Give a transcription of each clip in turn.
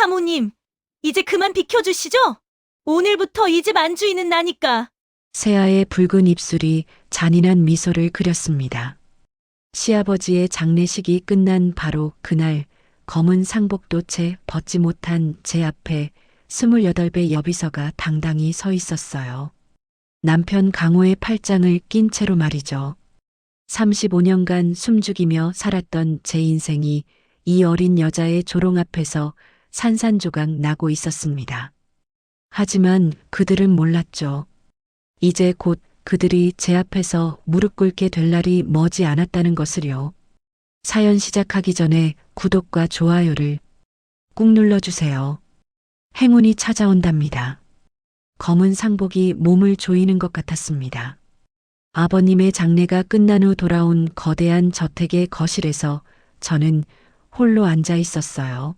사모님, 이제 그만 비켜주시죠? 오늘부터 이 집 안주인은 나니까. 세아의 붉은 입술이 잔인한 미소를 그렸습니다. 시아버지의 장례식이 끝난 바로 그날 검은 상복도 채 벗지 못한 제 앞에 28배 여비서가 당당히 서 있었어요. 남편 강호의 팔짱을 낀 채로 말이죠. 35년간 숨죽이며 살았던 제 인생이 이 어린 여자의 조롱 앞에서 산산조각 나고 있었습니다. 하지만 그들은 몰랐죠. 이제 곧 그들이 제 앞에서 무릎 꿇게 될 날이 머지 않았다는 것을요. 사연 시작하기 전에 구독과 좋아요를 꾹 눌러주세요. 행운이 찾아온답니다. 검은 상복이 몸을 조이는 것 같았습니다. 아버님의 장례가 끝난 후 돌아온 거대한 저택의 거실에서 저는 홀로 앉아 있었어요.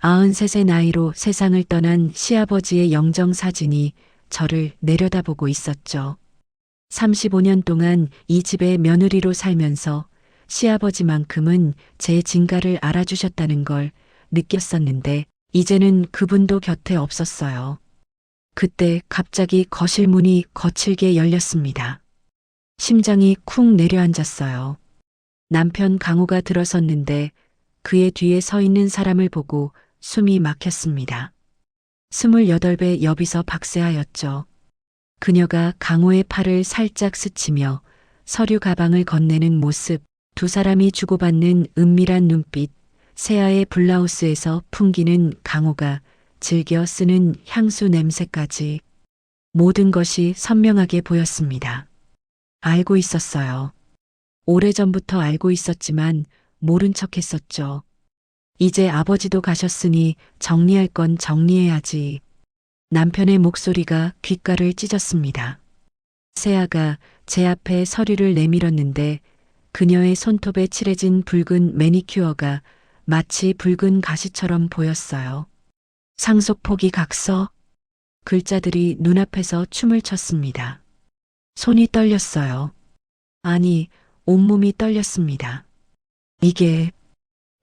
93의 나이로 세상을 떠난 시아버지의 영정 사진이 저를 내려다보고 있었죠. 35년 동안 이 집의 며느리로 살면서 시아버지만큼은 제 진가를 알아주셨다는 걸 느꼈었는데 이제는 그분도 곁에 없었어요. 그때 갑자기 거실 문이 거칠게 열렸습니다. 심장이 쿵 내려앉았어요. 남편 강호가 들어섰는데 그의 뒤에 서 있는 사람을 보고 숨이 막혔습니다. 28배 여비서 박세아였죠. 그녀가 강호의 팔을 살짝 스치며 서류 가방을 건네는 모습, 두 사람이 주고받는 은밀한 눈빛, 세아의 블라우스에서 풍기는 강호가 즐겨 쓰는 향수 냄새까지 모든 것이 선명하게 보였습니다. 알고 있었어요. 오래전부터 알고 있었지만 모른 척 했었죠. 이제 아버지도 가셨으니 정리할 건 정리해야지. 남편의 목소리가 귓가를 찢었습니다. 세아가 제 앞에 서류를 내밀었는데 그녀의 손톱에 칠해진 붉은 매니큐어가 마치 붉은 가시처럼 보였어요. 상속 포기 각서. 글자들이 눈앞에서 춤을 췄습니다. 손이 떨렸어요. 아니, 온몸이 떨렸습니다.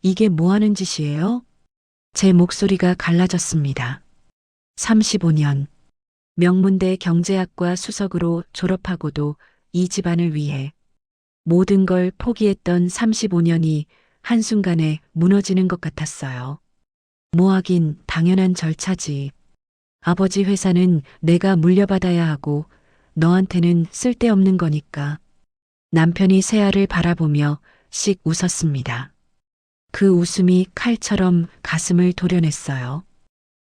이게 뭐 하는 짓이에요? 제 목소리가 갈라졌습니다. 35년. 명문대 경제학과 수석으로 졸업하고도 이 집안을 위해 모든 걸 포기했던 35년이 한순간에 무너지는 것 같았어요. 뭐 하긴 당연한 절차지. 아버지 회사는 내가 물려받아야 하고 너한테는 쓸데없는 거니까. 남편이 세아를 바라보며 씩 웃었습니다. 그 웃음이 칼처럼 가슴을 도려냈어요.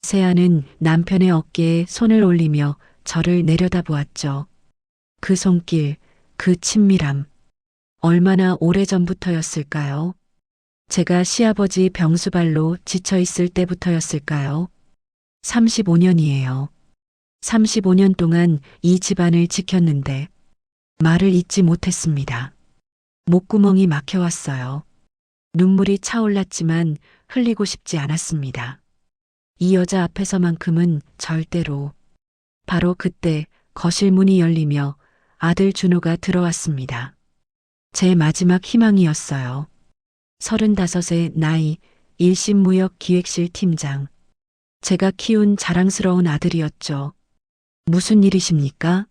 세아는 남편의 어깨에 손을 올리며 저를 내려다보았죠. 그 손길, 그 친밀함. 얼마나 오래전부터였을까요? 제가 시아버지 병수발로 지쳐있을 때부터였을까요? 35년이에요. 35년 동안 이 집안을 지켰는데 말을 잇지 못했습니다. 목구멍이 막혀왔어요. 눈물이 차올랐지만 흘리고 싶지 않았습니다. 이 여자 앞에서만큼은 절대로. 바로 그때 거실 문이 열리며 아들 준호가 들어왔습니다. 제 마지막 희망이었어요. 35의 나이, 일심무역기획실 팀장. 제가 키운 자랑스러운 아들이었죠. 무슨 일이십니까?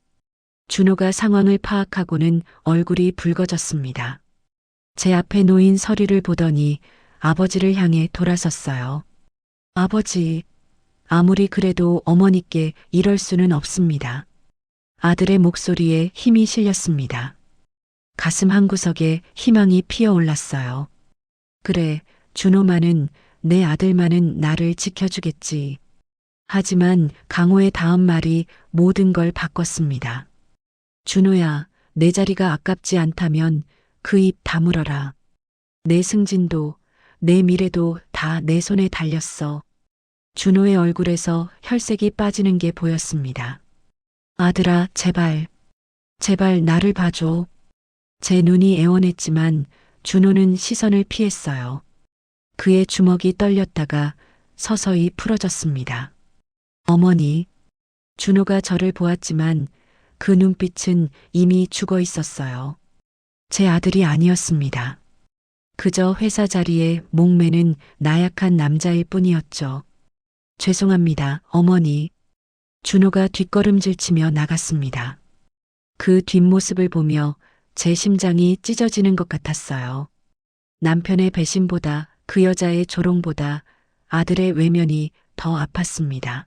준호가 상황을 파악하고는 얼굴이 붉어졌습니다. 제 앞에 놓인 서류를 보더니 아버지를 향해 돌아섰어요. 아버지, 아무리 그래도 어머니께 이럴 수는 없습니다. 아들의 목소리에 힘이 실렸습니다. 가슴 한구석에 희망이 피어올랐어요. 그래, 준호만은, 내 아들만은 나를 지켜주겠지. 하지만 강호의 다음 말이 모든 걸 바꿨습니다. 준호야, 내 자리가 아깝지 않다면 그 입 다물어라. 내 승진도, 내 미래도 다 내 손에 달렸어. 준호의 얼굴에서 혈색이 빠지는 게 보였습니다. 아들아, 제발 나를 봐줘. 제 눈이 애원했지만 준호는 시선을 피했어요. 그의 주먹이 떨렸다가 서서히 풀어졌습니다. 어머니. 준호가 저를 보았지만 그 눈빛은 이미 죽어 있었어요. 제 아들이 아니었습니다. 그저 회사 자리에 목매는 나약한 남자일 뿐이었죠. 죄송합니다, 어머니. 준호가 뒷걸음질 치며 나갔습니다. 그 뒷모습을 보며 제 심장이 찢어지는 것 같았어요. 남편의 배신보다 그 여자의 조롱보다 아들의 외면이 더 아팠습니다.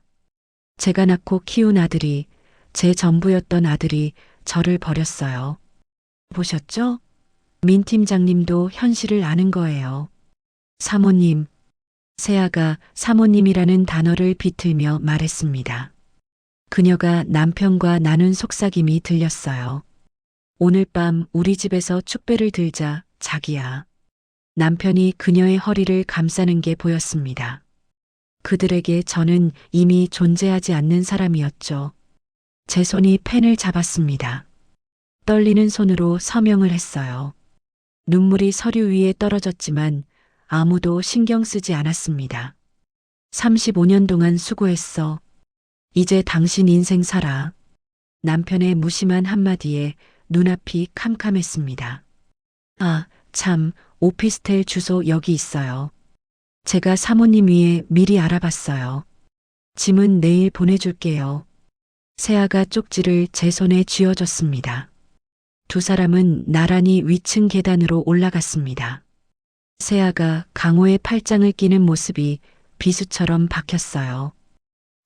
제가 낳고 키운 아들이, 제 전부였던 아들이 저를 버렸어요. 보셨죠? 민 팀장님도 현실을 아는 거예요. 사모님, 세아가 사모님이라는 단어를 비틀며 말했습니다. 그녀가 남편과 나눈 속삭임이 들렸어요. 오늘 밤 우리 집에서 축배를 들자, 자기야. 남편이 그녀의 허리를 감싸는 게 보였습니다. 그들에게 저는 이미 존재하지 않는 사람이었죠. 제 손이 펜을 잡았습니다. 떨리는 손으로 서명을 했어요. 눈물이 서류 위에 떨어졌지만 아무도 신경 쓰지 않았습니다. 35년 동안 수고했어. 이제 당신 인생 살아. 남편의 무심한 한마디에 눈앞이 캄캄했습니다. 아, 참, 오피스텔 주소 여기 있어요. 제가 사모님 위에 미리 알아봤어요. 짐은 내일 보내줄게요. 세아가 쪽지를 제 손에 쥐어줬습니다. 두 사람은 나란히 위층 계단으로 올라갔습니다. 세아가 강호의 팔짱을 끼는 모습이 비수처럼 박혔어요.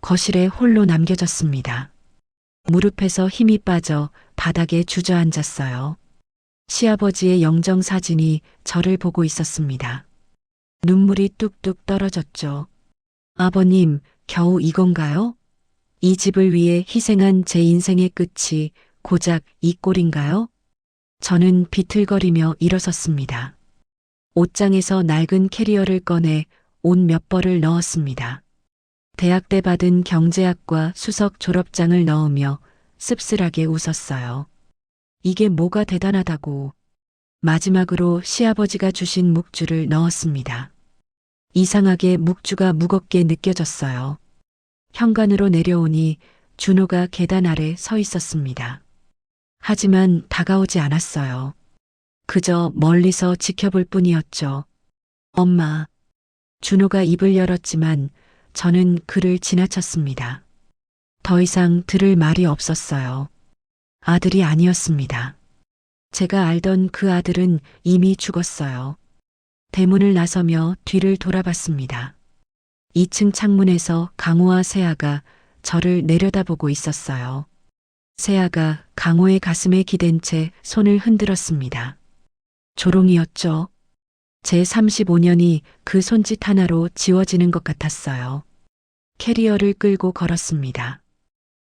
거실에 홀로 남겨졌습니다. 무릎에서 힘이 빠져 바닥에 주저앉았어요. 시아버지의 영정 사진이 저를 보고 있었습니다. 눈물이 뚝뚝 떨어졌죠. 아버님, 겨우 이건가요? 이 집을 위해 희생한 제 인생의 끝이 고작 이 꼴인가요? 저는 비틀거리며 일어섰습니다. 옷장에서 낡은 캐리어를 꺼내 옷 몇 벌을 넣었습니다. 대학 때 받은 경제학과 수석 졸업장을 넣으며 씁쓸하게 웃었어요. 이게 뭐가 대단하다고. 마지막으로 시아버지가 주신 묵주를 넣었습니다. 이상하게 묵주가 무겁게 느껴졌어요. 현관으로 내려오니 준호가 계단 아래 서 있었습니다. 하지만 다가오지 않았어요. 그저 멀리서 지켜볼 뿐이었죠. 엄마. 준호가 입을 열었지만 저는 그를 지나쳤습니다. 더 이상 들을 말이 없었어요. 아들이 아니었습니다. 제가 알던 그 아들은 이미 죽었어요. 대문을 나서며 뒤를 돌아봤습니다. 2층 창문에서 강호와 세아가 저를 내려다보고 있었어요. 세아가 강호의 가슴에 기댄 채 손을 흔들었습니다. 조롱이었죠. 제 35년이 그 손짓 하나로 지워지는 것 같았어요. 캐리어를 끌고 걸었습니다.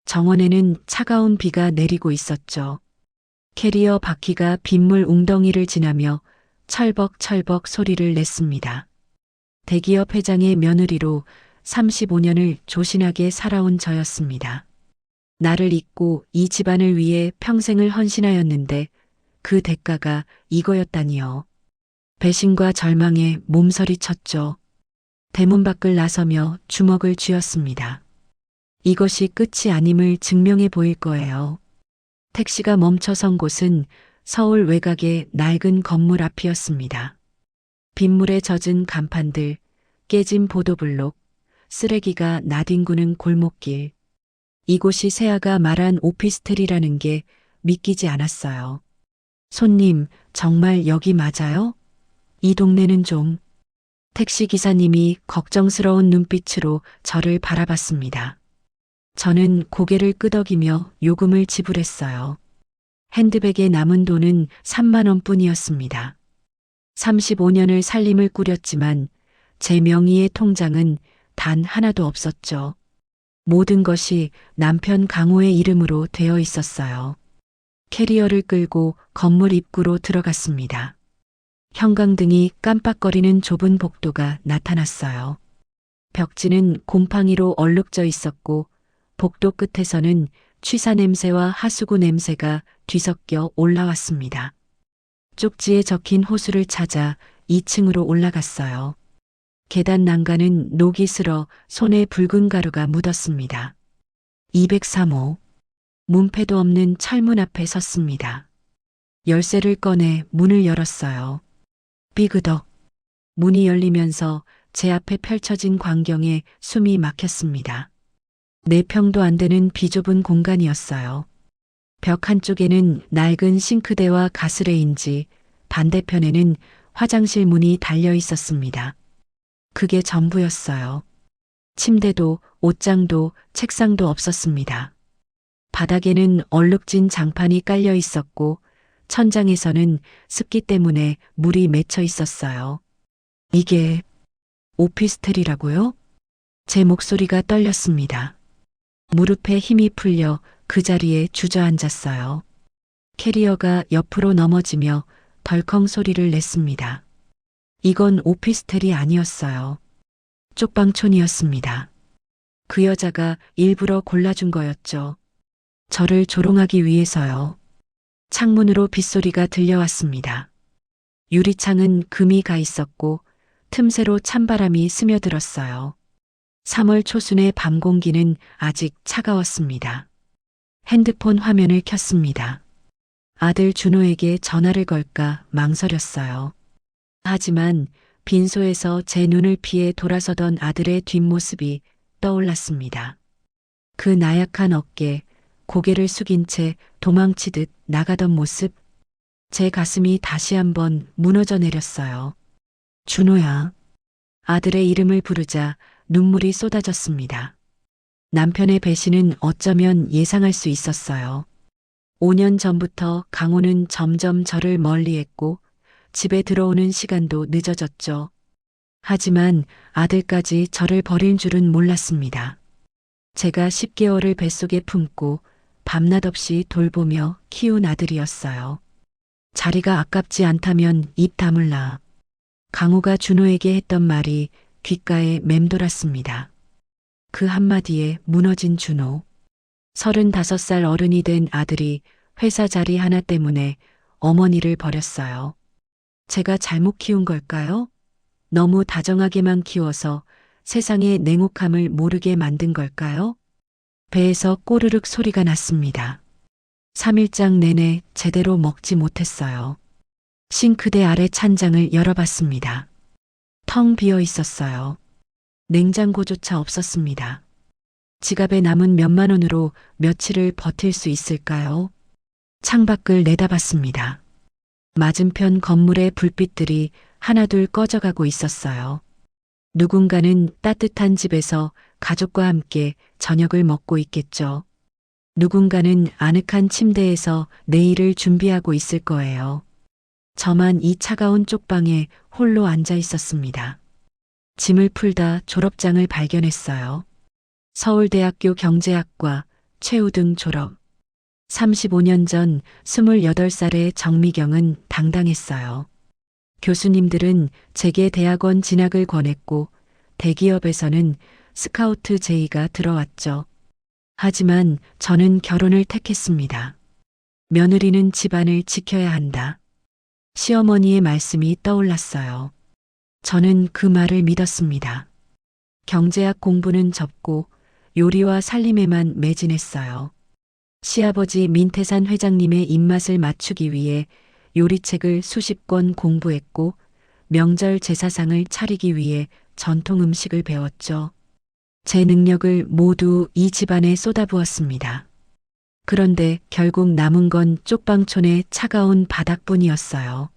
정원에는 차가운 비가 내리고 있었죠. 캐리어 바퀴가 빗물 웅덩이를 지나며 철벅철벅 소리를 냈습니다. 대기업 회장의 며느리로 35년을 조신하게 살아온 저였습니다. 나를 잊고 이 집안을 위해 평생을 헌신하였는데 그 대가가 이거였다니요. 배신과 절망에 몸서리 쳤죠. 대문 밖을 나서며 주먹을 쥐었습니다. 이것이 끝이 아님을 증명해 보일 거예요. 택시가 멈춰선 곳은 서울 외곽의 낡은 건물 앞이었습니다. 빗물에 젖은 간판들, 깨진 보도블록, 쓰레기가 나뒹구는 골목길. 이곳이 세아가 말한 오피스텔이라는 게 믿기지 않았어요. 손님, 정말 여기 맞아요? 이 동네는 좀. 택시 기사님이 걱정스러운 눈빛으로 저를 바라봤습니다. 저는 고개를 끄덕이며 요금을 지불했어요. 핸드백에 남은 돈은 3만 원뿐이었습니다. 35년을 살림을 꾸렸지만 제 명의의 통장은 단 하나도 없었죠. 모든 것이 남편 강호의 이름으로 되어 있었어요. 캐리어를 끌고 건물 입구로 들어갔습니다. 형광등이 깜빡거리는 좁은 복도가 나타났어요. 벽지는 곰팡이로 얼룩져 있었고 복도 끝에서는 취사 냄새와 하수구 냄새가 뒤섞여 올라왔습니다. 쪽지에 적힌 호수를 찾아 2층으로 올라갔어요. 계단 난간은 녹이 슬어 손에 붉은 가루가 묻었습니다. 203호. 문패도 없는 철문 앞에 섰습니다. 열쇠를 꺼내 문을 열었어요. 삐그덕. 문이 열리면서 제 앞에 펼쳐진 광경에 숨이 막혔습니다. 4평도 안 되는 비좁은 공간이었어요. 벽 한쪽에는 낡은 싱크대와 가스레인지, 반대편에는 화장실 문이 달려 있었습니다. 그게 전부였어요. 침대도, 옷장도, 책상도 없었습니다. 바닥에는 얼룩진 장판이 깔려 있었고, 천장에서는 습기 때문에 물이 맺혀 있었어요. 이게 오피스텔이라고요? 제 목소리가 떨렸습니다. 무릎에 힘이 풀려 그 자리에 주저앉았어요. 캐리어가 옆으로 넘어지며 덜컹 소리를 냈습니다. 이건 오피스텔이 아니었어요. 쪽방촌이었습니다. 그 여자가 일부러 골라준 거였죠. 저를 조롱하기 위해서요. 창문으로 빗소리가 들려왔습니다. 유리창은 금이 가 있었고 틈새로 찬바람이 스며들었어요. 3월 초순의 밤 공기는 아직 차가웠습니다. 핸드폰 화면을 켰습니다. 아들 준호에게 전화를 걸까 망설였어요. 하지만 빈소에서 제 눈을 피해 돌아서던 아들의 뒷모습이 떠올랐습니다. 그 나약한 어깨, 고개를 숙인 채 도망치듯 나가던 모습, 제 가슴이 다시 한번 무너져 내렸어요. 준호야. 아들의 이름을 부르자 눈물이 쏟아졌습니다. 남편의 배신은 어쩌면 예상할 수 있었어요. 5년 전부터 강호는 점점 저를 멀리했고 집에 들어오는 시간도 늦어졌죠. 하지만 아들까지 저를 버릴 줄은 몰랐습니다. 제가 10개월을 뱃속에 품고 밤낮 없이 돌보며 키운 아들이었어요. 자리가 아깝지 않다면 입 다물라. 강호가 준호에게 했던 말이 귓가에 맴돌았습니다. 그 한마디에 무너진 준호. 35살 어른이 된 아들이 회사 자리 하나 때문에 어머니를 버렸어요. 제가 잘못 키운 걸까요? 너무 다정하게만 키워서 세상의 냉혹함을 모르게 만든 걸까요? 배에서 꼬르륵 소리가 났습니다. 3일장 내내 제대로 먹지 못했어요. 싱크대 아래 찬장을 열어봤습니다. 텅 비어 있었어요. 냉장고조차 없었습니다. 지갑에 남은 몇만 원으로 며칠을 버틸 수 있을까요? 창밖을 내다봤습니다. 맞은편 건물의 불빛들이 하나둘 꺼져가고 있었어요. 누군가는 따뜻한 집에서 가족과 함께 저녁을 먹고 있겠죠. 누군가는 아늑한 침대에서 내일을 준비하고 있을 거예요. 저만 이 차가운 쪽방에 홀로 앉아 있었습니다. 짐을 풀다 졸업장을 발견했어요. 서울대학교 경제학과 최우등 졸업. 35년 전 28살의 정미경은 당당했어요. 교수님들은 제게 대학원 진학을 권했고 대기업에서는 스카우트 제의가 들어왔죠. 하지만 저는 결혼을 택했습니다. 며느리는 집안을 지켜야 한다. 시어머니의 말씀이 떠올랐어요. 저는 그 말을 믿었습니다. 경제학 공부는 접고 요리와 살림에만 매진했어요. 시아버지 민태산 회장님의 입맛을 맞추기 위해 요리책을 수십 권 공부했고 명절 제사상을 차리기 위해 전통 음식을 배웠죠. 제 능력을 모두 이 집안에 쏟아부었습니다. 그런데 결국 남은 건 쪽방촌의 차가운 바닥뿐이었어요.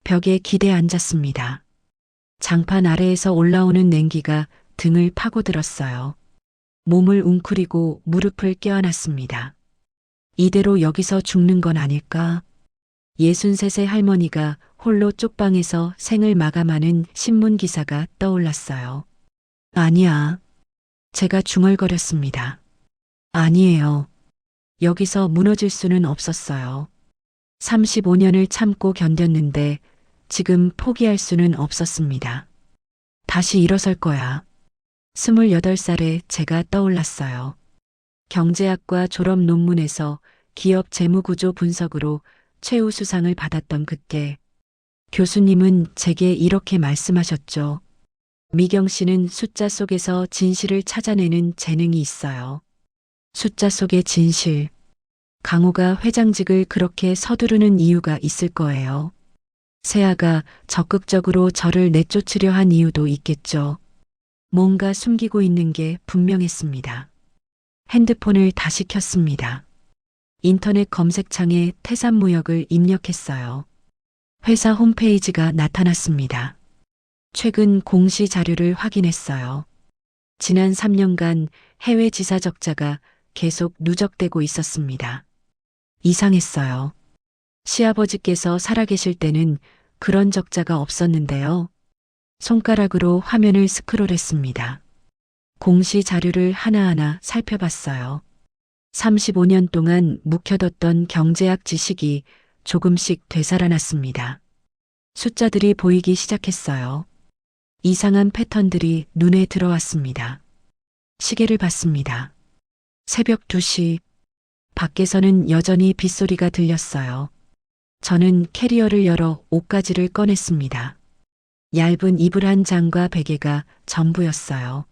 벽에 기대 앉았습니다. 장판 아래에서 올라오는 냉기가 등을 파고들었어요. 몸을 웅크리고 무릎을 껴안았습니다. 이대로 여기서 죽는 건 아닐까? 63세 할머니가 홀로 쪽방에서 생을 마감하는 신문 기사가 떠올랐어요. 아니야. 제가 중얼거렸습니다. 아니에요. 여기서 무너질 수는 없었어요. 35년을 참고 견뎠는데 지금 포기할 수는 없었습니다. 다시 일어설 거야. 28살에 제가 떠올랐어요. 경제학과 졸업 논문에서 기업 재무구조 분석으로 최우수상을 받았던 그때 교수님은 제게 이렇게 말씀하셨죠. 미경 씨는 숫자 속에서 진실을 찾아내는 재능이 있어요. 숫자 속의 진실. 강호가 회장직을 그렇게 서두르는 이유가 있을 거예요. 세아가 적극적으로 저를 내쫓으려 한 이유도 있겠죠. 뭔가 숨기고 있는 게 분명했습니다. 핸드폰을 다시 켰습니다. 인터넷 검색창에 태산무역을 입력했어요. 회사 홈페이지가 나타났습니다. 최근 공시 자료를 확인했어요. 지난 3년간 해외 지사 적자가 계속 누적되고 있었습니다. 이상했어요. 시아버지께서 살아계실 때는 그런 적자가 없었는데요. 손가락으로 화면을 스크롤했습니다. 공시 자료를 하나하나 살펴봤어요. 35년 동안 묵혀뒀던 경제학 지식이 조금씩 되살아났습니다. 숫자들이 보이기 시작했어요. 이상한 패턴들이 눈에 들어왔습니다. 시계를 봤습니다. 새벽 2시. 밖에서는 여전히 빗소리가 들렸어요. 저는 캐리어를 열어 옷가지를 꺼냈습니다. 얇은 이불 한 장과 베개가 전부였어요.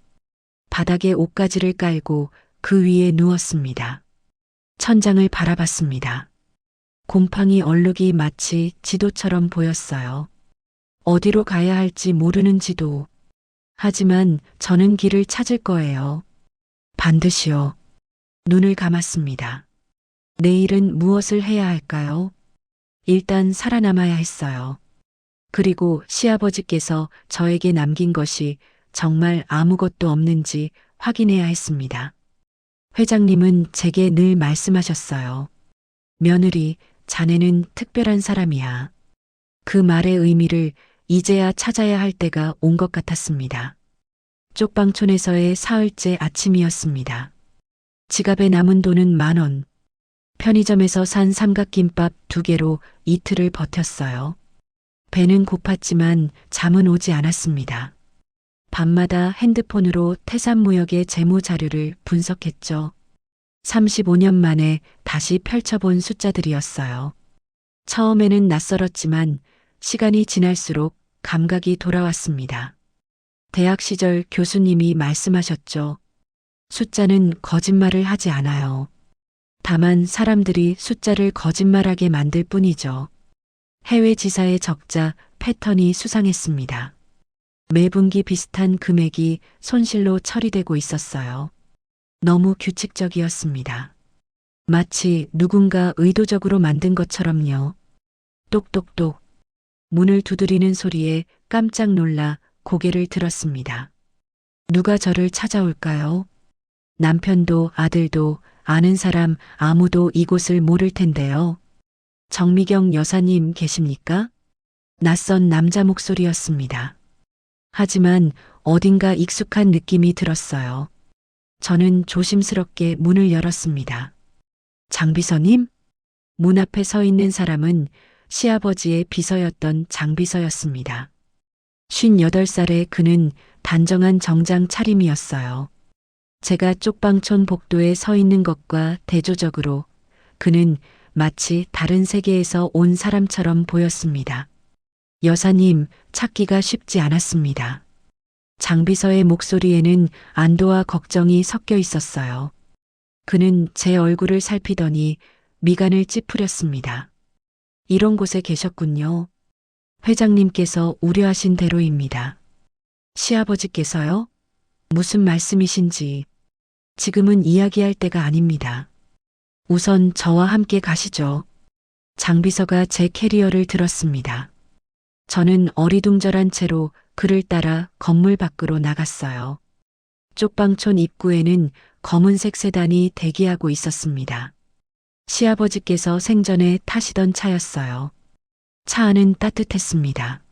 바닥에 옷가지를 깔고 그 위에 누웠습니다. 천장을 바라봤습니다. 곰팡이 얼룩이 마치 지도처럼 보였어요. 어디로 가야 할지 모르는 지도. 하지만 저는 길을 찾을 거예요. 반드시요. 눈을 감았습니다. 내일은 무엇을 해야 할까요? 일단 살아남아야 했어요. 그리고 시아버지께서 저에게 남긴 것이 정말 아무것도 없는지 확인해야 했습니다. 회장님은 제게 늘 말씀하셨어요. 며느리, 자네는 특별한 사람이야. 그 말의 의미를 이제야 찾아야 할 때가 온 것 같았습니다. 쪽방촌에서의 사흘째 아침이었습니다. 지갑에 남은 돈은 10,000원. 편의점에서 산 삼각김밥 2개로 이틀을 버텼어요. 배는 고팠지만 잠은 오지 않았습니다. 밤마다 핸드폰으로 태산무역의 재무 자료를 분석했죠. 35년 만에 다시 펼쳐본 숫자들이었어요. 처음에는 낯설었지만 시간이 지날수록 감각이 돌아왔습니다. 대학 시절 교수님이 말씀하셨죠. 숫자는 거짓말을 하지 않아요. 다만 사람들이 숫자를 거짓말하게 만들 뿐이죠. 해외 지사의 적자 패턴이 수상했습니다. 매분기 비슷한 금액이 손실로 처리되고 있었어요. 너무 규칙적이었습니다. 마치 누군가 의도적으로 만든 것처럼요. 똑똑똑. 문을 두드리는 소리에 깜짝 놀라 고개를 들었습니다. 누가 저를 찾아올까요? 남편도 아들도 아는 사람 아무도 이곳을 모를 텐데요. 정미경 여사님 계십니까? 낯선 남자 목소리였습니다. 하지만 어딘가 익숙한 느낌이 들었어요. 저는 조심스럽게 문을 열었습니다. 장비서님? 문 앞에 서 있는 사람은 시아버지의 비서였던 장비서였습니다. 58살의 그는 단정한 정장 차림이었어요. 제가 쪽방촌 복도에 서 있는 것과 대조적으로 그는 마치 다른 세계에서 온 사람처럼 보였습니다. 여사님, 찾기가 쉽지 않았습니다. 장비서의 목소리에는 안도와 걱정이 섞여 있었어요. 그는 제 얼굴을 살피더니 미간을 찌푸렸습니다. 이런 곳에 계셨군요. 회장님께서 우려하신 대로입니다. 시아버지께서요? 무슨 말씀이신지. 지금은 이야기할 때가 아닙니다. 우선 저와 함께 가시죠. 장비서가 제 캐리어를 들었습니다. 저는 어리둥절한 채로 그를 따라 건물 밖으로 나갔어요. 쪽방촌 입구에는 검은색 세단이 대기하고 있었습니다. 시아버지께서 생전에 타시던 차였어요. 차 안은 따뜻했습니다.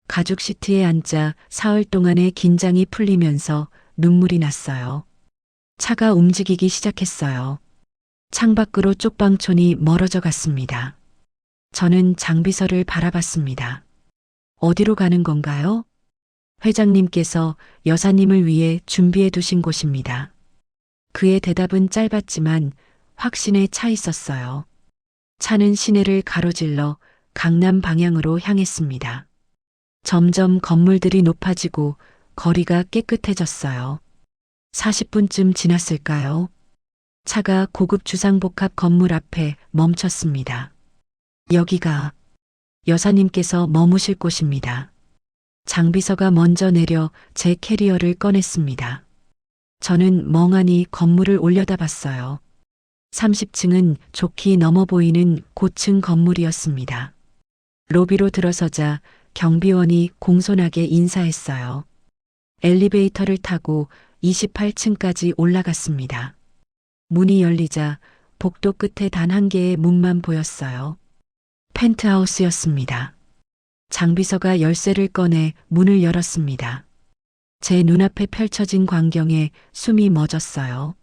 가죽 시트에 앉아 사흘 동안의 긴장이 풀리면서 눈물이 났어요. 차가 움직이기 시작했어요. 창밖으로 쪽방촌이 멀어져 갔습니다. 저는 장비서를 바라봤습니다. 어디로 가는 건가요? 회장님께서 여사님을 위해 준비해 두신 곳입니다. 그의 대답은 짧았지만 확신에 차 있었어요. 차는 시내를 가로질러 강남 방향으로 향했습니다. 점점 건물들이 높아지고 거리가 깨끗해졌어요. 40분쯤 지났을까요? 차가 고급 주상복합 건물 앞에 멈췄습니다. 여기가 여사님께서 머무실 곳입니다. 장비서가 먼저 내려 제 캐리어를 꺼냈습니다. 저는 멍하니 건물을 올려다봤어요. 30층은 좋게 넘어 보이는 고층 건물이었습니다. 로비로 들어서자 경비원이 공손하게 인사했어요. 엘리베이터를 타고 28층까지 올라갔습니다. 문이 열리자 복도 끝에 단 한 개의 문만 보였어요. 펜트하우스였습니다. 장비서가 열쇠를 꺼내 문을 열었습니다. 제 눈앞에 펼쳐진 광경에 숨이 멎었어요.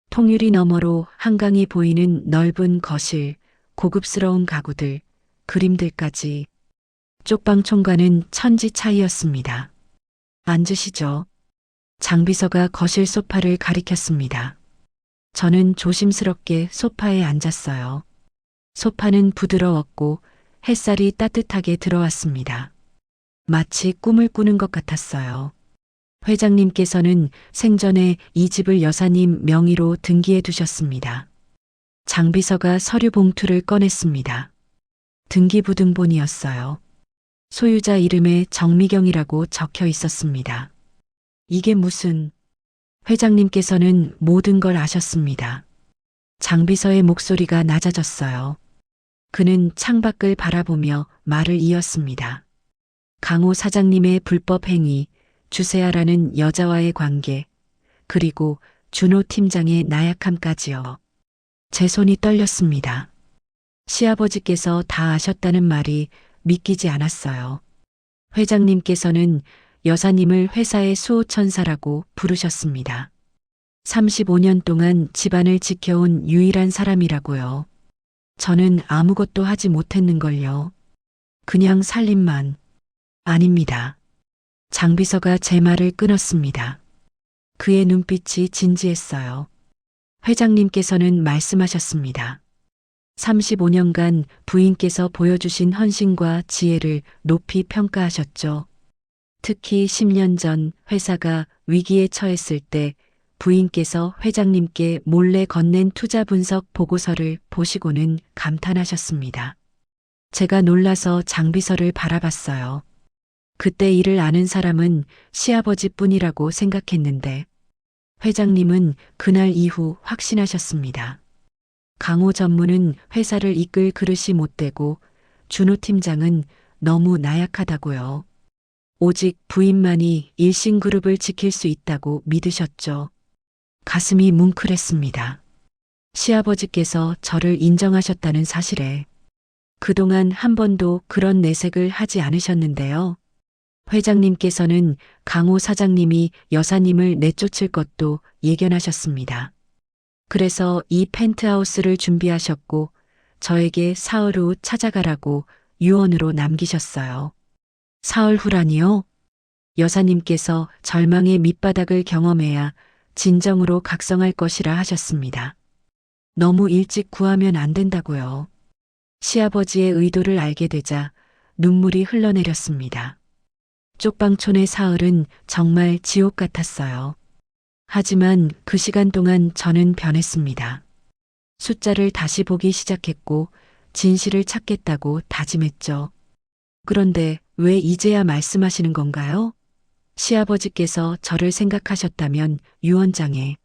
통유리 너머로 한강이 보이는 넓은 거실, 고급스러운 가구들, 그림들까지. 쪽방촌과는 천지 차이였습니다. 앉으시죠. 장비서가 거실 소파를 가리켰습니다. 저는 조심스럽게 소파에 앉았어요. 소파는 부드러웠고 햇살이 따뜻하게 들어왔습니다. 마치 꿈을 꾸는 것 같았어요. 회장님께서는 생전에 이 집을 여사님 명의로 등기해 두셨습니다. 장비서가 서류 봉투를 꺼냈습니다. 등기부등본이었어요. 소유자 이름에 정미경이라고 적혀 있었습니다. 이게 무슨... 회장님께서는 모든 걸 아셨습니다. 장비서의 목소리가 낮아졌어요. 그는 창밖을 바라보며 말을 이었습니다. 강호 사장님의 불법 행위, 주세아라는 여자와의 관계, 그리고 준호 팀장의 나약함까지요. 제 손이 떨렸습니다. 시아버지께서 다 아셨다는 말이 믿기지 않았어요. 회장님께서는 여사님을 회사의 수호천사라고 부르셨습니다. 35년 동안 집안을 지켜온 유일한 사람이라고요. 저는 아무것도 하지 못했는걸요. 그냥 살림만. 아닙니다. 장비서가 제 말을 끊었습니다. 그의 눈빛이 진지했어요. 회장님께서는 말씀하셨습니다. 35년간 부인께서 보여주신 헌신과 지혜를 높이 평가하셨죠. 특히 10년 전 회사가 위기에 처했을 때 부인께서 회장님께 몰래 건넨 투자 분석 보고서를 보시고는 감탄하셨습니다. 제가 놀라서 장비서를 바라봤어요. 그때 일을 아는 사람은 시아버지뿐이라고 생각했는데 회장님은 그날 이후 확신하셨습니다. 강호 전무는 회사를 이끌 그릇이 못되고 준호 팀장은 너무 나약하다고요. 오직 부인만이 일신그룹을 지킬 수 있다고 믿으셨죠. 가슴이 뭉클했습니다. 시아버지께서 저를 인정하셨다는 사실에 그동안 한 번도 그런 내색을 하지 않으셨는데요. 회장님께서는 강호 사장님이 여사님을 내쫓을 것도 예견하셨습니다. 그래서 이 펜트하우스를 준비하셨고 저에게 사흘 후 찾아가라고 유언으로 남기셨어요. 사흘 후라니요? 여사님께서 절망의 밑바닥을 경험해야 진정으로 각성할 것이라 하셨습니다. 너무 일찍 구하면 안 된다고요. 시아버지의 의도를 알게 되자 눈물이 흘러내렸습니다. 쪽방촌의 사흘은 정말 지옥 같았어요. 하지만 그 시간 동안 저는 변했습니다. 숫자를 다시 보기 시작했고 진실을 찾겠다고 다짐했죠. 그런데 왜 이제야 말씀하시는 건가요? 시아버지께서 저를 생각하셨다면 유언장은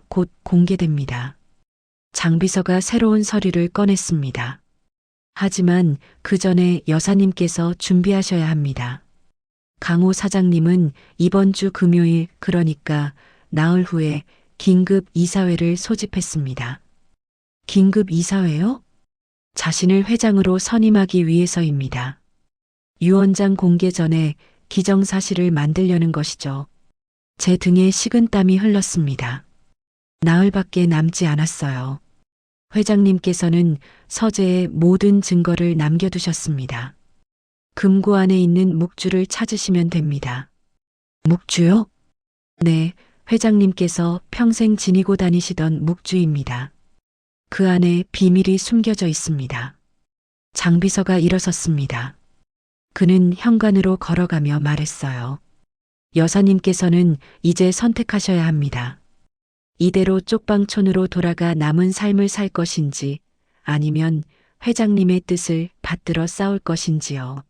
곧 공개됩니다. 장비서가 새로운 서류를 꺼냈습니다. 하지만 그 전에 여사님께서 준비하셔야 합니다. 강호 사장님은 이번 주 금요일, 그러니까 나흘 후에 긴급 이사회를 소집했습니다. 긴급 이사회요? 자신을 회장으로 선임하기 위해서입니다. 유언장 공개 전에 기정사실을 만들려는 것이죠. 제 등에 식은땀이 흘렀습니다. 나흘밖에 남지 않았어요. 회장님께서는 서재에 모든 증거를 남겨두셨습니다. 금고 안에 있는 묵주를 찾으시면 됩니다. 묵주요? 네, 회장님께서 평생 지니고 다니시던 묵주입니다. 그 안에 비밀이 숨겨져 있습니다. 장비서가 일어섰습니다. 그는 현관으로 걸어가며 말했어요. 여사님께서는 이제 선택하셔야 합니다. 이대로 쪽방촌으로 돌아가 남은 삶을 살 것인지 아니면 회장님의 뜻을 받들어 싸울 것인지요.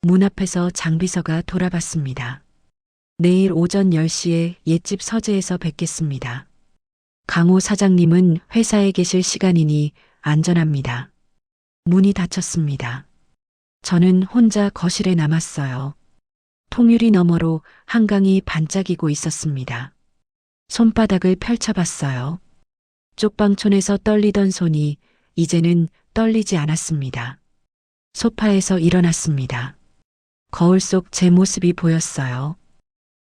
문 앞에서 장비서가 돌아봤습니다. 내일 오전 10시에 옛집 서재에서 뵙겠습니다. 강호 사장님은 회사에 계실 시간이니 안전합니다. 문이 닫혔습니다. 저는 혼자 거실에 남았어요. 통유리 너머로 한강이 반짝이고 있었습니다. 손바닥을 펼쳐봤어요. 쪽방촌에서 떨리던 손이 이제는 떨리지 않았습니다. 소파에서 일어났습니다. 거울 속 제 모습이 보였어요.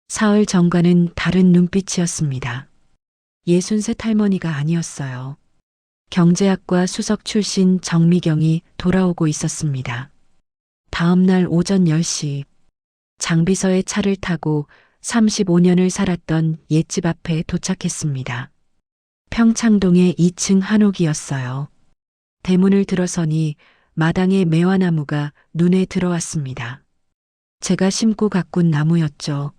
사흘 전과는 다른 눈빛이었습니다. 63 할머니가 아니었어요. 경제학과 수석 출신 정미경이 돌아오고 있었습니다. 다음 날 오전 10시 장비서의 차를 타고 35년을 살았던 옛집 앞에 도착했습니다. 평창동의 2층 한옥이었어요. 대문을 들어서니 마당의 매화나무가 눈에 들어왔습니다. 제가 심고 가꾼 나무였죠.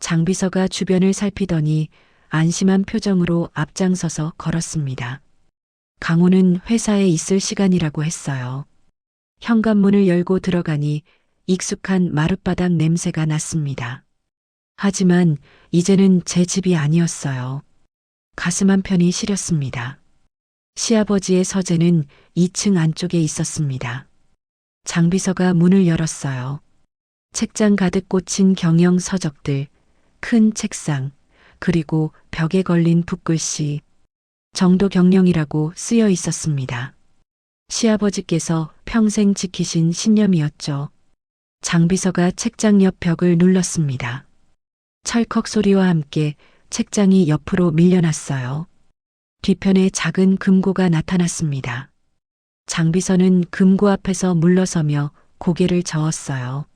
장비서가 주변을 살피더니 안심한 표정으로 앞장서서 걸었습니다. 강호는 회사에 있을 시간이라고 했어요. 현관문을 열고 들어가니 익숙한 마룻바닥 냄새가 났습니다. 하지만 이제는 제 집이 아니었어요. 가슴 한편이 시렸습니다. 시아버지의 서재는 2층 안쪽에 있었습니다. 장비서가 문을 열었어요. 책장 가득 꽂힌 경영 서적들, 큰 책상, 그리고 벽에 걸린 붓글씨, 정도 경영이라고 쓰여 있었습니다. 시아버지께서 평생 지키신 신념이었죠. 장비서가 책장 옆 벽을 눌렀습니다. 철컥 소리와 함께 책장이 옆으로 밀려났어요. 뒤편에 작은 금고가 나타났습니다. 장비서는 금고 앞에서 물러서며 고개를 저었어요.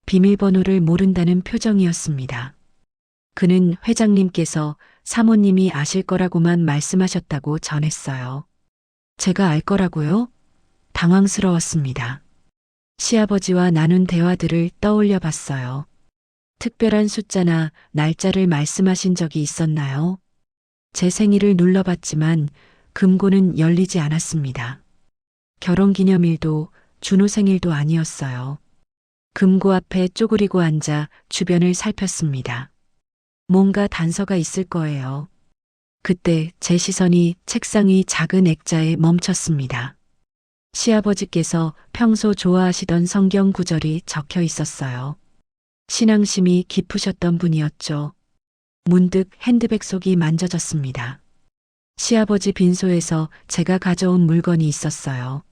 비밀번호를 모른다는 표정이었습니다. 그는 회장님께서 사모님이 아실 거라고만 말씀하셨다고 전했어요. 제가 알 거라고요? 당황스러웠습니다. 시아버지와 나눈 대화들을 떠올려 봤어요. 특별한 숫자나 날짜를 말씀하신 적이 있었나요? 제 생일을 눌러봤지만 금고는 열리지 않았습니다. 결혼기념일도 준호 생일도 아니었어요. 금고 앞에 쪼그리고 앉아 주변을 살폈습니다. 뭔가 단서가 있을 거예요. 그때 제 시선이 책상 위 작은 액자에 멈췄습니다. 시아버지께서 평소 좋아하시던 성경 구절이 적혀 있었어요. 신앙심이 깊으셨던 분이었죠. 문득 핸드백 속이 만져졌습니다. 시아버지 빈소에서 제가 가져온 물건이 있었어요.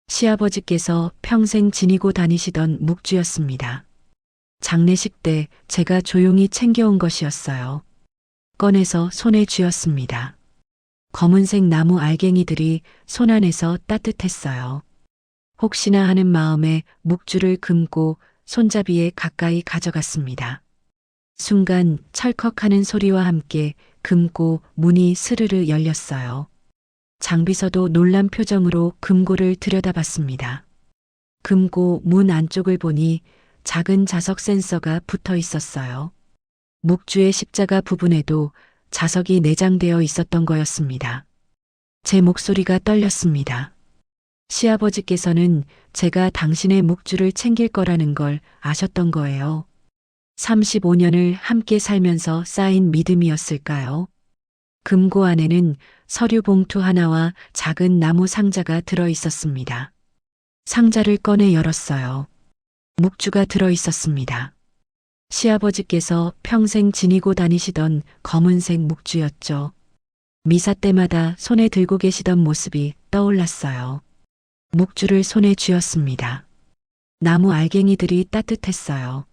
시아버지께서 평생 지니고 다니시던 묵주였습니다. 장례식 때 제가 조용히 챙겨온 것이었어요. 꺼내서 손에 쥐었습니다. 검은색 나무 알갱이들이 손 안에서 따뜻했어요. 혹시나 하는 마음에 묵주를 금고 손잡이에 가까이 가져갔습니다. 순간 철컥하는 소리와 함께 금고 문이 스르르 열렸어요. 장비서도 놀란 표정으로 금고를 들여다봤습니다. 금고 문 안쪽을 보니 작은 자석 센서가 붙어 있었어요. 묵주의 십자가 부분에도 자석이 내장되어 있었던 거였습니다. 제 목소리가 떨렸습니다. 시아버지께서는 제가 당신의 묵주를 챙길 거라는 걸 아셨던 거예요. 35년을 함께 살면서 쌓인 믿음이었을까요? 금고 안에는 서류 봉투 하나와 작은 나무 상자가 들어 있었습니다. 상자를 꺼내 열었어요. 묵주가 들어 있었습니다. 시아버지께서 평생 지니고 다니시던 검은색 묵주였죠. 미사 때마다 손에 들고 계시던 모습이 떠올랐어요. 묵주를 손에 쥐었습니다. 나무 알갱이들이 따뜻했어요.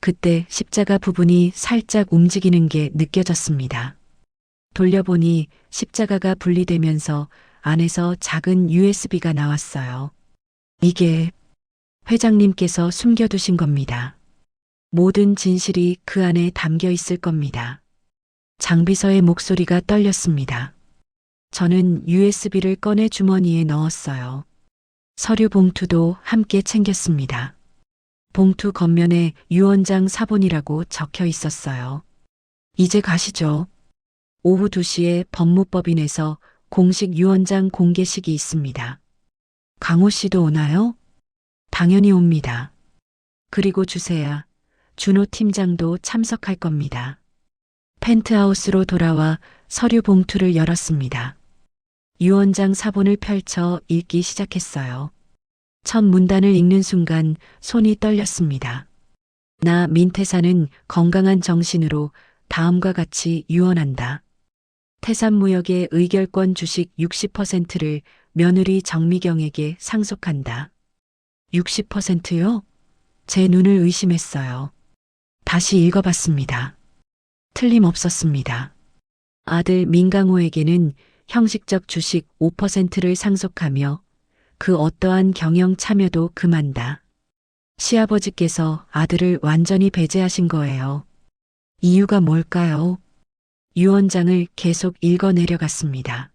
그때 십자가 부분이 살짝 움직이는 게 느껴졌습니다. 돌려보니 십자가가 분리되면서 안에서 작은 USB가 나왔어요. 이게 회장님께서 숨겨두신 겁니다. 모든 진실이 그 안에 담겨 있을 겁니다. 장비서의 목소리가 떨렸습니다. 저는 USB를 꺼내 주머니에 넣었어요. 서류 봉투도 함께 챙겼습니다. 봉투 겉면에 유원장 사본이라고 적혀 있었어요. 이제 가시죠. 오후 2시에 법무법인에서 공식 유언장 공개식이 있습니다. 강호 씨도 오나요? 당연히 옵니다. 그리고 주세야, 준호 팀장도 참석할 겁니다. 펜트하우스로 돌아와 서류 봉투를 열었습니다. 유 원장 사본을 펼쳐 읽기 시작했어요. 첫 문단을 읽는 순간 손이 떨렸습니다. 나 민태사는 건강한 정신으로 다음과 같이 유언한다. 태산무역의 의결권 주식 60%를 며느리 정미경에게 상속한다. 60%요? 제 눈을 의심했어요. 다시 읽어봤습니다. 틀림없었습니다. 아들 민강호에게는 형식적 주식 5%를 상속하며 그 어떠한 경영 참여도 금한다. 시아버지께서 아들을 완전히 배제하신 거예요. 이유가 뭘까요? 유 원장을 계속 읽어 내려갔습니다.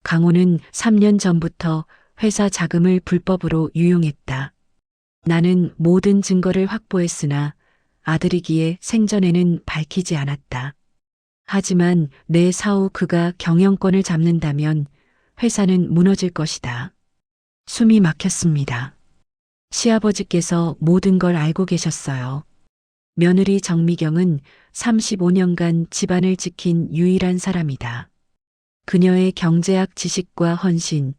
강호는 3년 전부터 회사 자금을 불법으로 유용했다. 나는 모든 증거를 확보했으나 아들이기에 생전에는 밝히지 않았다. 하지만 내 사후 그가 경영권을 잡는다면 회사는 무너질 것이다. 숨이 막혔습니다. 시아버지께서 모든 걸 알고 계셨어요. 며느리 정미경은 35년간 집안을 지킨 유일한 사람이다. 그녀의 경제학 지식과 헌신,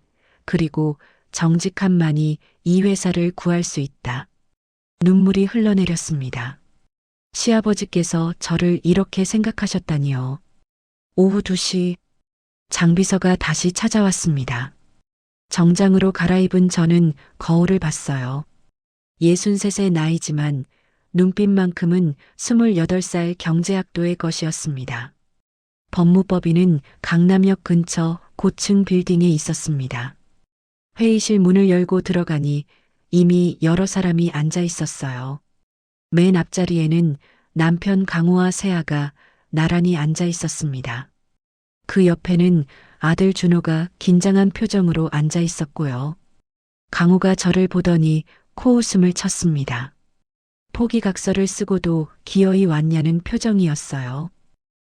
그리고 정직함만이 이 회사를 구할 수 있다. 눈물이 흘러내렸습니다. 시아버지께서 저를 이렇게 생각하셨다니요. 오후 2시 장비서가 다시 찾아왔습니다. 정장으로 갈아입은 저는 거울을 봤어요. 63의 나이지만 눈빛만큼은 28살 경제학도의 것이었습니다. 법무법인은 강남역 근처 고층 빌딩에 있었습니다. 회의실 문을 열고 들어가니 이미 여러 사람이 앉아 있었어요. 맨 앞자리에는 남편 강호와 세아가 나란히 앉아 있었습니다. 그 옆에는 아들 준호가 긴장한 표정으로 앉아 있었고요. 강호가 저를 보더니 코웃음을 쳤습니다. 포기각서를 쓰고도 기어이 왔냐는 표정이었어요.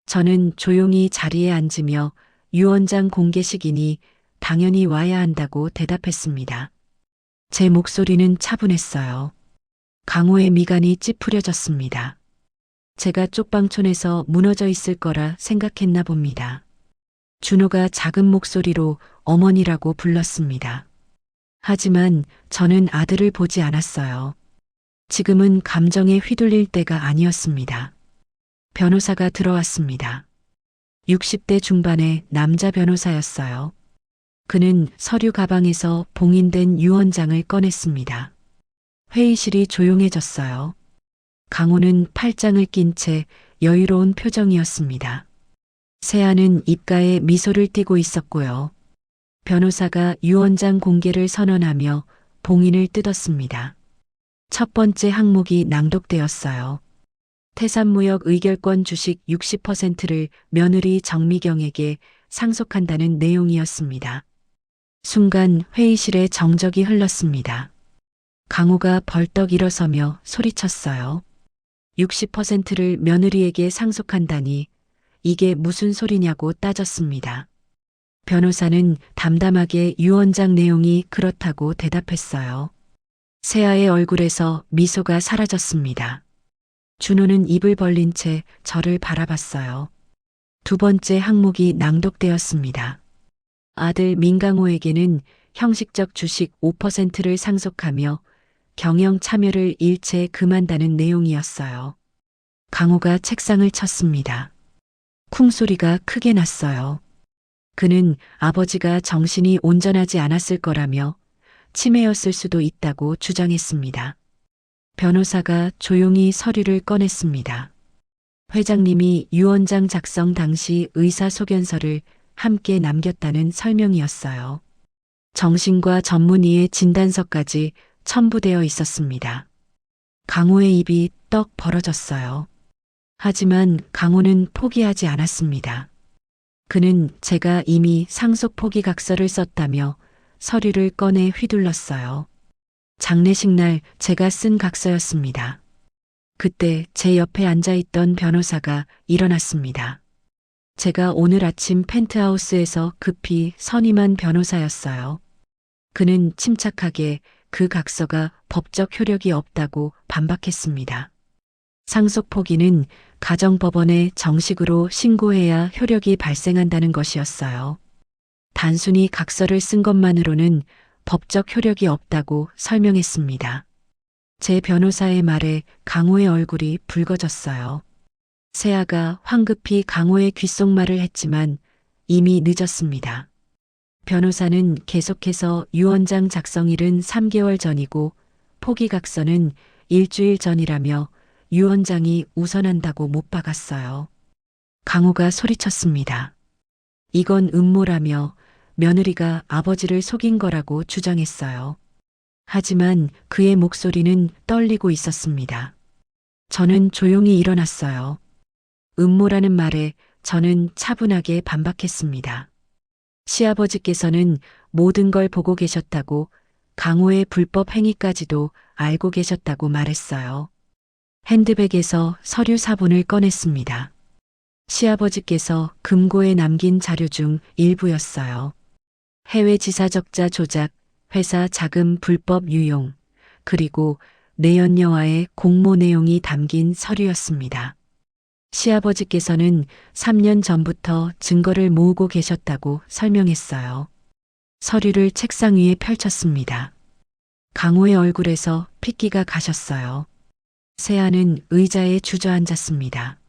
저는 조용히 자리에 앉으며 유 원장 공개식이니 당연히 와야 한다고 대답했습니다. 제 목소리는 차분했어요. 강호의 미간이 찌푸려졌습니다. 제가 쪽방촌에서 무너져 있을 거라 생각했나 봅니다. 준호가 작은 목소리로 어머니라고 불렀습니다. 하지만 저는 아들을 보지 않았어요. 지금은 감정에 휘둘릴 때가 아니었습니다. 변호사가 들어왔습니다. 60대 중반의 남자 변호사였어요. 그는 서류 가방에서 봉인된 유 원장을 꺼냈습니다. 회의실이 조용해졌어요. 강호는 팔짱을 낀 채 여유로운 표정이었습니다. 세아는 입가에 미소를 띠고 있었고요. 변호사가 유 원장 공개를 선언하며 봉인을 뜯었습니다. 첫 번째 항목이 낭독되었어요. 태산무역 의결권 주식 60%를 며느리 정미경에게 상속한다는 내용이었습니다. 순간 회의실에 정적이 흘렀습니다. 강호가 벌떡 일어서며 소리쳤어요. 60%를 며느리에게 상속한다니 이게 무슨 소리냐고 따졌습니다. 변호사는 담담하게 유 원장 내용이 그렇다고 대답했어요. 세아의 얼굴에서 미소가 사라졌습니다. 준호는 입을 벌린 채 저를 바라봤어요. 두 번째 항목이 낭독되었습니다. 아들 민강호에게는 형식적 주식 5%를 상속하며 경영 참여를 일체 금한다는 내용이었어요. 강호가 책상을 쳤습니다. 쿵 소리가 크게 났어요. 그는 아버지가 정신이 온전하지 않았을 거라며 치매였을 수도 있다고 주장했습니다. 변호사가 조용히 서류를 꺼냈습니다. 회장님이 유 원장 작성 당시 의사소견서를 함께 남겼다는 설명이었어요. 정신과 전문의의 진단서까지 첨부되어 있었습니다. 강호의 입이 떡 벌어졌어요. 하지만 강호는 포기하지 않았습니다. 그는 제가 이미 상속 포기각서를 썼다며 서류를 꺼내 휘둘렀어요. 장례식 날 제가 쓴 각서였습니다. 그때 제 옆에 앉아있던 변호사가 일어났습니다. 제가 오늘 아침 펜트하우스에서 급히 선임한 변호사였어요. 그는 침착하게 그 각서가 법적 효력이 없다고 반박했습니다. 상속 포기는 가정법원에 정식으로 신고해야 효력이 발생한다는 것이었어요. 단순히 각서를 쓴 것만으로는 법적 효력이 없다고 설명했습니다. 제 변호사의 말에 강호의 얼굴이 붉어졌어요. 세아가 황급히 강호의 귓속말을 했지만 이미 늦었습니다. 변호사는 계속해서 유언장 작성일은 3개월 전이고 포기각서는 일주일 전이라며 유언장이 우선한다고 못 박았어요. 강호가 소리쳤습니다. 이건 음모라며 며느리가 아버지를 속인 거라고 주장했어요. 하지만 그의 목소리는 떨리고 있었습니다. 저는 조용히 일어났어요. 음모라는 말에 저는 차분하게 반박했습니다. 시아버지께서는 모든 걸 보고 계셨다고 강호의 불법 행위까지도 알고 계셨다고 말했어요. 핸드백에서 서류 사본을 꺼냈습니다. 시아버지께서 금고에 남긴 자료 중 일부였어요. 해외 지사 적자 조작, 회사 자금 불법 유용, 그리고 내연녀와의 공모 내용이 담긴 서류였습니다. 시아버지께서는 3년 전부터 증거를 모으고 계셨다고 설명했어요. 서류를 책상 위에 펼쳤습니다. 강호의 얼굴에서 핏기가 가셨어요. 세아는 의자에 주저앉았습니다.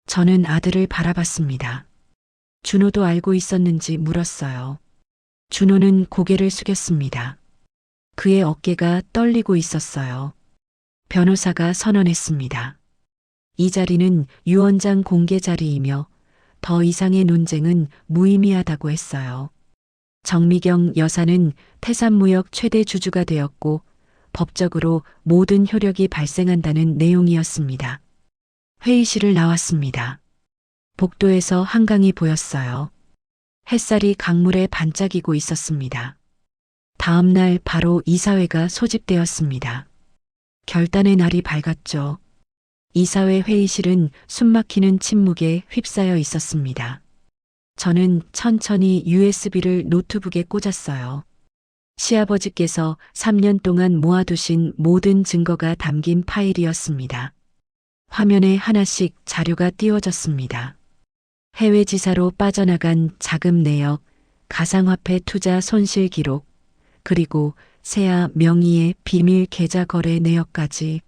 저는 아들을 바라봤습니다. 준호도 알고 있었는지 물었어요. 준호는 고개를 숙였습니다. 그의 어깨가 떨리고 있었어요. 변호사가 선언했습니다. 이 자리는 유언장 공개 자리이며 더 이상의 논쟁은 무의미하다고 했어요. 정미경 여사는 태산무역 최대 주주가 되었고 법적으로 모든 효력이 발생한다는 내용이었습니다. 회의실을 나왔습니다. 복도에서 한강이 보였어요. 햇살이 강물에 반짝이고 있었습니다. 다음 날 바로 이사회가 소집되었습니다. 결단의 날이 밝았죠. 이사회 회의실은 숨막히는 침묵에 휩싸여 있었습니다. 저는 천천히 USB를 노트북에 꽂았어요. 시아버지께서 3년 동안 모아두신 모든 증거가 담긴 파일이었습니다. 화면에 하나씩 자료가 띄워졌습니다. 해외 지사로 빠져나간 자금 내역, 가상화폐 투자 손실 기록, 그리고 세아 명의의 비밀 계좌 거래 내역까지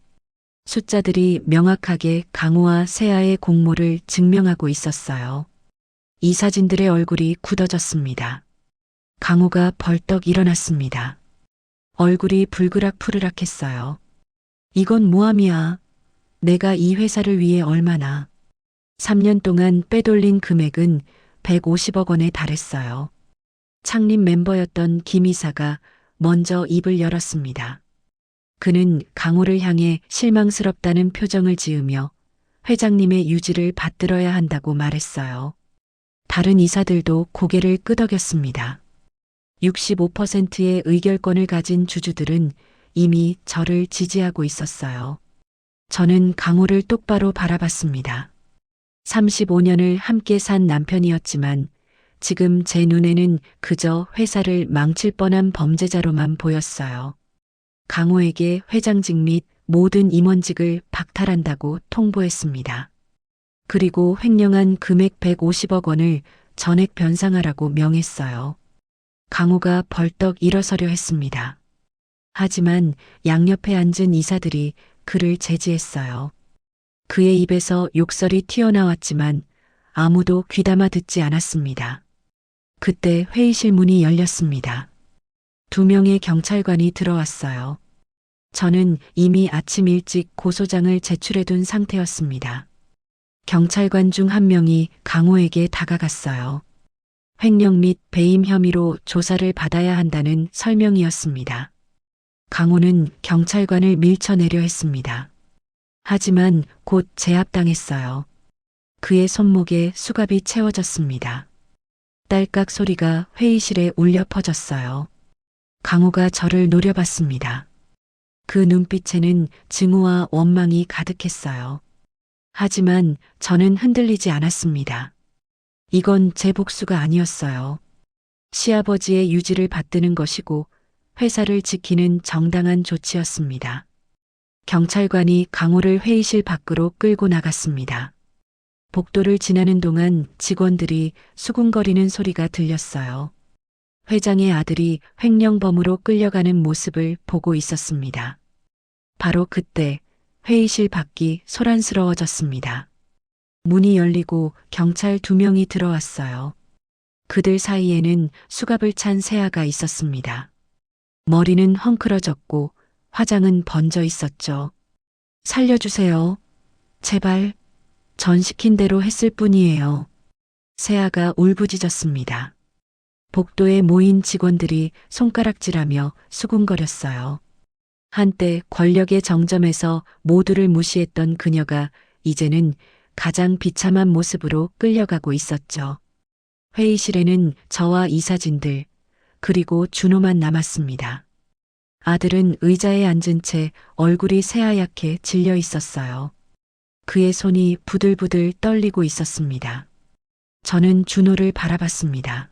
숫자들이 명확하게 강호와 세아의 공모를 증명하고 있었어요. 이 사진들의 얼굴이 굳어졌습니다. 강호가 벌떡 일어났습니다. 얼굴이 불그락푸르락했어요. 이건 모함이야. 내가 이 회사를 위해 얼마나. 3년 동안 빼돌린 금액은 150억 원에 달했어요. 창립 멤버였던 김 이사가 먼저 입을 열었습니다. 그는 강호를 향해 실망스럽다는 표정을 지으며 회장님의 유지를 받들어야 한다고 말했어요. 다른 이사들도 고개를 끄덕였습니다. 65%의 의결권을 가진 주주들은 이미 저를 지지하고 있었어요. 저는 강호를 똑바로 바라봤습니다. 35년을 함께 산 남편이었지만 지금 제 눈에는 그저 회사를 망칠 뻔한 범죄자로만 보였어요. 강호에게 회장직 및 모든 임원직을 박탈한다고 통보했습니다. 그리고 횡령한 금액 150억 원을 전액 변상하라고 명했어요. 강호가 벌떡 일어서려 했습니다. 하지만 양옆에 앉은 이사들이 그를 제지했어요. 그의 입에서 욕설이 튀어나왔지만 아무도 귀담아 듣지 않았습니다. 그때 회의실 문이 열렸습니다. 2명의 경찰관이 들어왔어요. 저는 이미 아침 일찍 고소장을 제출해둔 상태였습니다. 경찰관 중 한 명이 강호에게 다가갔어요. 횡령 및 배임 혐의로 조사를 받아야 한다는 설명이었습니다. 강호는 경찰관을 밀쳐내려 했습니다. 하지만 곧 제압당했어요. 그의 손목에 수갑이 채워졌습니다. 딸깍 소리가 회의실에 울려 퍼졌어요. 강호가 저를 노려봤습니다. 그 눈빛에는 증오와 원망이 가득했어요. 하지만 저는 흔들리지 않았습니다. 이건 제 복수가 아니었어요. 시아버지의 유지를 받드는 것이고 회사를 지키는 정당한 조치였습니다. 경찰관이 강호를 회의실 밖으로 끌고 나갔습니다. 복도를 지나는 동안 직원들이 수군거리는 소리가 들렸어요. 회장의 아들이 횡령범으로 끌려가는 모습을 보고 있었습니다. 바로 그때 회의실 밖이 소란스러워졌습니다. 문이 열리고 경찰 2명이 들어왔어요. 그들 사이에는 수갑을 찬 세아가 있었습니다. 머리는 헝클어졌고 화장은 번져 있었죠. 살려주세요. 제발. 전 시킨 대로 했을 뿐이에요. 세아가 울부짖었습니다. 복도에 모인 직원들이 손가락질하며 수군거렸어요. 한때 권력의 정점에서 모두를 무시했던 그녀가 이제는 가장 비참한 모습으로 끌려가고 있었죠. 회의실에는 저와 이사진들, 그리고 준호만 남았습니다. 아들은 의자에 앉은 채 얼굴이 새하얗게 질려 있었어요. 그의 손이 부들부들 떨리고 있었습니다. 저는 준호를 바라봤습니다.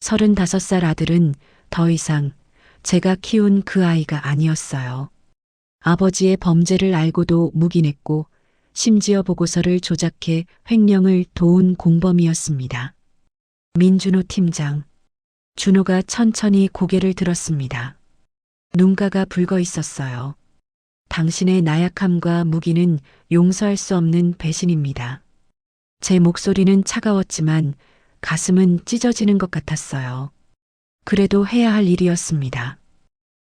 35살 아들은 더 이상 제가 키운 그 아이가 아니었어요. 아버지의 범죄를 알고도 묵인했고 심지어 보고서를 조작해 횡령을 도운 공범이었습니다. 민준호 팀장. 준호가 천천히 고개를 들었습니다. 눈가가 붉어 있었어요. 당신의 나약함과 무기는 용서할 수 없는 배신입니다. 제 목소리는 차가웠지만 가슴은 찢어지는 것 같았어요. 그래도 해야 할 일이었습니다.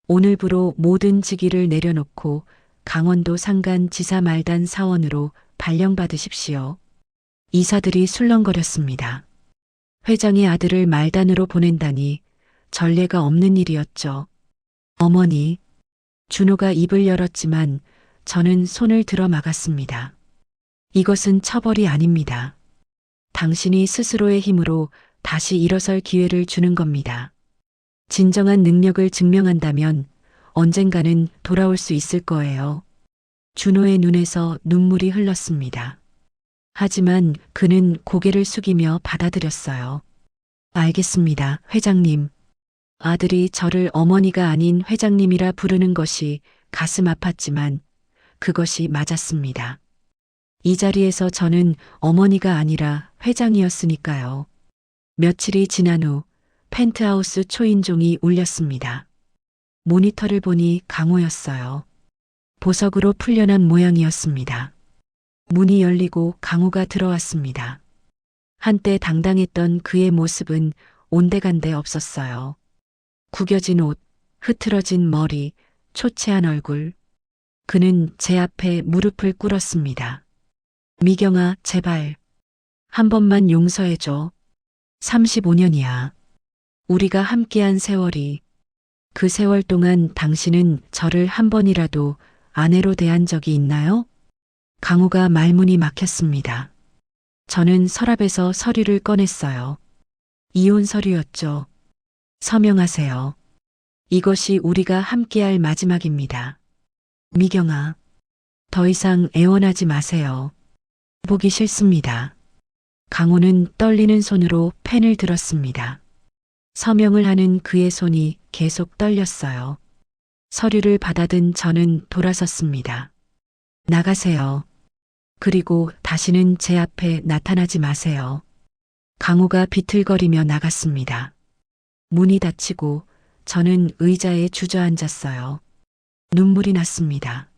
오늘부로 모든 직위를 내려놓고 강원도 상간 지사 말단 사원으로 발령받으십시오. 이사들이 술렁거렸습니다. 회장의 아들을 말단으로 보낸다니 전례가 없는 일이었죠. 어머니, 준호가 입을 열었지만 저는 손을 들어 막았습니다. 이것은 처벌이 아닙니다. 당신이 스스로의 힘으로 다시 일어설 기회를 주는 겁니다. 진정한 능력을 증명한다면 언젠가는 돌아올 수 있을 거예요. 준호의 눈에서 눈물이 흘렀습니다. 하지만 그는 고개를 숙이며 받아들였어요. 알겠습니다, 회장님. 아들이 저를 어머니가 아닌 회장님이라 부르는 것이 가슴 아팠지만 그것이 맞았습니다. 이 자리에서 저는 어머니가 아니라 회장이었으니까요. 며칠이 지난 후 펜트하우스 초인종이 울렸습니다. 모니터를 보니 강호였어요. 보석으로 풀려난 모양이었습니다. 문이 열리고 강호가 들어왔습니다. 한때 당당했던 그의 모습은 온데간데 없었어요. 구겨진 옷, 흐트러진 머리, 초췌한 얼굴. 그는 제 앞에 무릎을 꿇었습니다. 미경아, 제발. 한 번만 용서해줘. 35년이야. 우리가 함께한 세월이. 그 세월 동안 당신은 저를 한 번이라도 아내로 대한 적이 있나요? 강호가 말문이 막혔습니다. 저는 서랍에서 서류를 꺼냈어요. 이혼 서류였죠. 서명하세요. 이것이 우리가 함께할 마지막입니다. 미경아, 더 이상 애원하지 마세요. 보기 싫습니다. 강호는 떨리는 손으로 펜을 들었습니다. 서명을 하는 그의 손이 계속 떨렸어요. 서류를 받아든 저는 돌아섰습니다. 나가세요. 그리고 다시는 제 앞에 나타나지 마세요. 강호가 비틀거리며 나갔습니다. 문이 닫히고 저는 의자에 주저앉았어요. 눈물이 났습니다.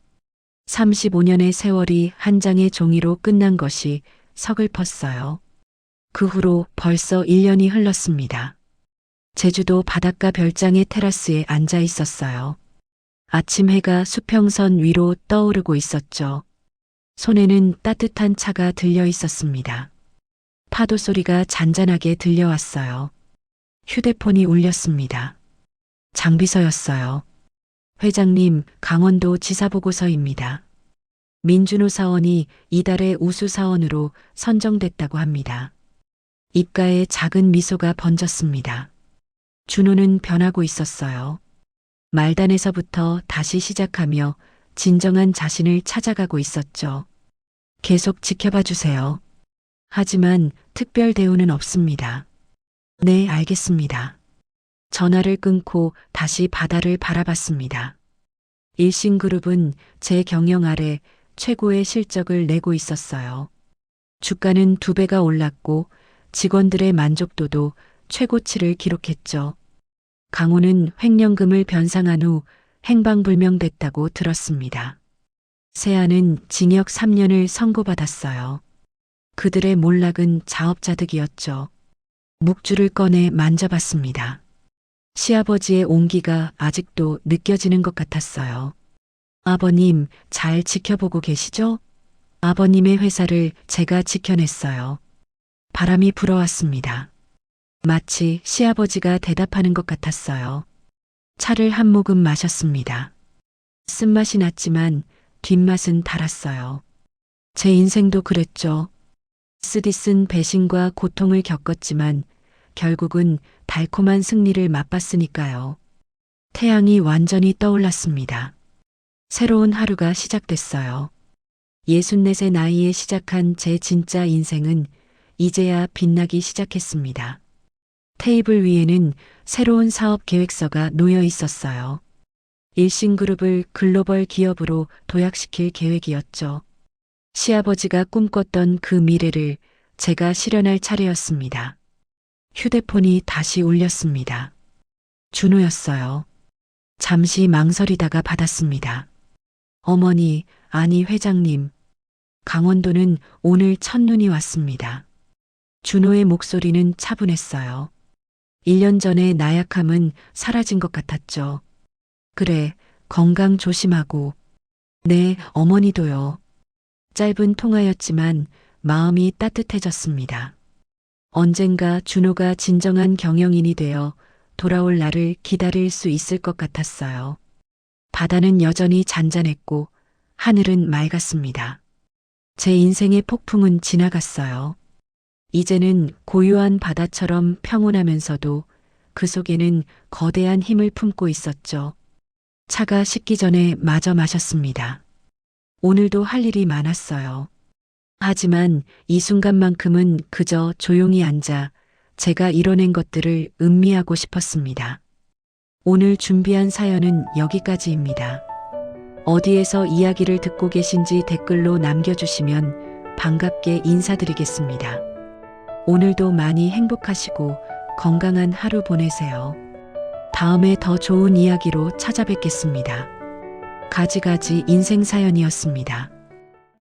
35년의 세월이 한 장의 종이로 끝난 것이 서글펐어요. 그 후로 벌써 1년이 흘렀습니다. 제주도 바닷가 별장의 테라스에 앉아 있었어요. 아침 해가 수평선 위로 떠오르고 있었죠. 손에는 따뜻한 차가 들려 있었습니다. 파도 소리가 잔잔하게 들려왔어요. 휴대폰이 울렸습니다. 장비서였어요. 회장님, 강원도 지사보고서입니다. 민준호 사원이 이달의 우수 사원으로 선정됐다고 합니다. 입가에 작은 미소가 번졌습니다. 준호는 변하고 있었어요. 말단에서부터 다시 시작하며 진정한 자신을 찾아가고 있었죠. 계속 지켜봐 주세요. 하지만 특별 대우는 없습니다. 네, 알겠습니다. 전화를 끊고 다시 바다를 바라봤습니다. 일신그룹은 제 경영 아래 최고의 실적을 내고 있었어요. 주가는 2배가 올랐고 직원들의 만족도도 최고치를 기록했죠. 강호는 횡령금을 변상한 후 행방불명됐다고 들었습니다. 세아는 징역 3년을 선고받았어요. 그들의 몰락은 자업자득이었죠. 묵주를 꺼내 만져봤습니다. 시아버지의 온기가 아직도 느껴지는 것 같았어요. 아버님, 잘 지켜보고 계시죠? 아버님의 회사를 제가 지켜냈어요. 바람이 불어왔습니다. 마치 시아버지가 대답하는 것 같았어요. 차를 한 모금 마셨습니다. 쓴맛이 났지만 뒷맛은 달았어요. 제 인생도 그랬죠. 쓰디쓴 배신과 고통을 겪었지만 결국은 달콤한 승리를 맛봤으니까요. 태양이 완전히 떠올랐습니다. 새로운 하루가 시작됐어요. 64의 나이에 시작한 제 진짜 인생은 이제야 빛나기 시작했습니다. 테이블 위에는 새로운 사업 계획서가 놓여 있었어요. 일신그룹을 글로벌 기업으로 도약시킬 계획이었죠. 시아버지가 꿈꿨던 그 미래를 제가 실현할 차례였습니다. 휴대폰이 다시 울렸습니다. 준호였어요. 잠시 망설이다가 받았습니다. 어머니, 아니 회장님. 강원도는 오늘 첫눈이 왔습니다. 준호의 목소리는 차분했어요. 1년 전의 나약함은 사라진 것 같았죠. 그래, 건강 조심하고. 네, 어머니도요. 짧은 통화였지만 마음이 따뜻해졌습니다. 언젠가 준호가 진정한 경영인이 되어 돌아올 날을 기다릴 수 있을 것 같았어요. 바다는 여전히 잔잔했고 하늘은 맑았습니다. 제 인생의 폭풍은 지나갔어요. 이제는 고요한 바다처럼 평온하면서도 그 속에는 거대한 힘을 품고 있었죠. 차가 식기 전에 마저 마셨습니다. 오늘도 할 일이 많았어요. 하지만 이 순간만큼은 그저 조용히 앉아 제가 이뤄낸 것들을 음미하고 싶었습니다. 오늘 준비한 사연은 여기까지입니다. 어디에서 이야기를 듣고 계신지 댓글로 남겨주시면 반갑게 인사드리겠습니다. 오늘도 많이 행복하시고 건강한 하루 보내세요. 다음에 더 좋은 이야기로 찾아뵙겠습니다. 가지가지 인생 사연이었습니다.